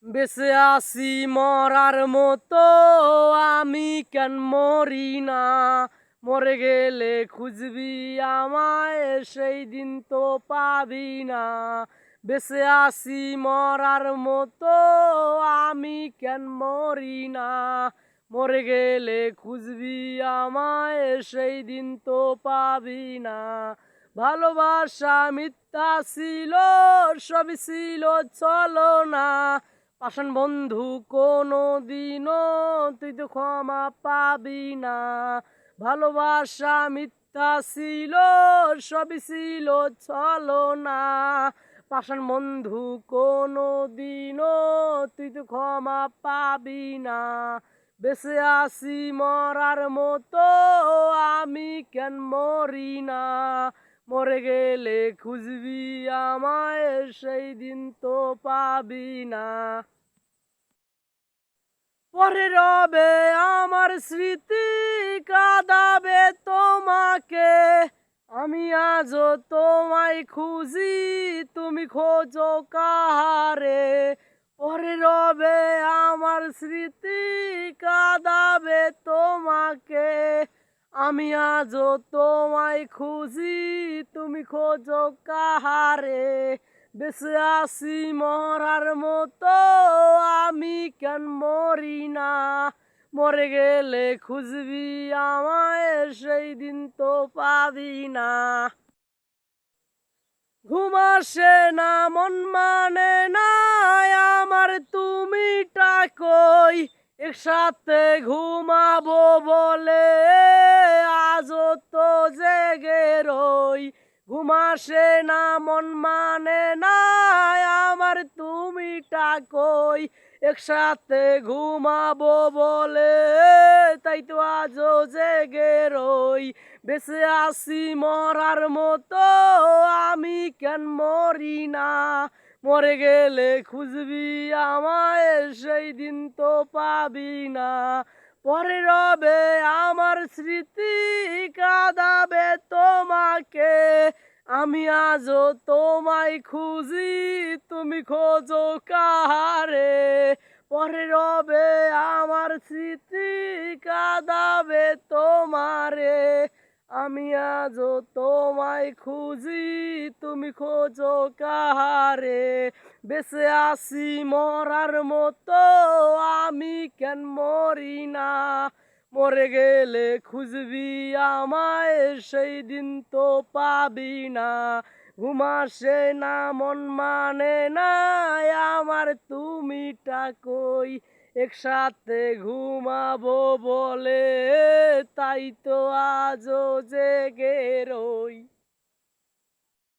বেঁচে আছি মরার মতো, আমি কেন মরি না? মরে গেলে খুঁজবি আমায়, সেই দিন তো পাবি না। বেঁচে আছি মরার মতো, আমি কেন মরি না? মরে গেলে খুঁজবি আমায়, সেই দিন তো পাবি না। ভালোবাসা মিথ্যা ছিল, সবই ছিল চলো না। পাষাণ বন্ধু কোনো দিনও তুই তো ক্ষমা পাবি না। ভালোবাসা মিথ্যা ছিল, সবই ছিল চলো না। পাষাণ বন্ধু কোনো দিনও তুই তো ক্ষমা পাবি না। বেঁচে আছি মরার মতো, আমি কেন মরি না? মরে গেলে খুঁজবি আমায়, সেই দিন তো পাবি না। পরে রবে আমার স্মৃতি, কাঁদাবে তোমাকে। আমি আজও তোমায় খুঁজি, তুমি খোঁজো কাহারে? পরে রবে আমার স্মৃতি, কাঁদাবে তোমাকে। আমি আজও তোমায় খুঁজি, তুমি খোঁজো কাহারে? বেঁচে আছি মরার মতো, আমি কেন মরি না? মরে গেলে খুঁজবি আমায়, সেই দিন তো পাবি না। ঘুম আসে না, মন মানে না, আমার তুমিটা কই? একসাথে ঘুমাবো বলে আজও তো জেগে রই। ঘুম আসে না, মন মানে না, আমার তুমিটা কই? একসাথে ঘুমাবো বলে তাই তো আজও জেগে রই। বেঁচে আছি মরার মতো, আমি কেন মরি না? মরে গেলে খুঁজবি আমায়, সেই দিন তো পাবি না। পরে রবে আমার স্মৃতি, কাঁদাবে তোমাকে। আমি আজও তোমায় খুঁজি, তুমি খোঁজো কাহারে? পরে রবে আমার স্মৃতি, কাঁদাবে তোমারে। আমি আজও তোমায় খুঁজি, তুমি খোঁজো কাহারে? বেঁচে আছি মরার মতো, আমি কেন মরি না? মরে গেলে খুঁজবি আমায়, সেই দিন তো পাবি না। ঘুম আসে না, মন মানে না, আমার তুমিটা কই? একসাথে ঘুমাবো বলে তাই তো আজও জেগে রই।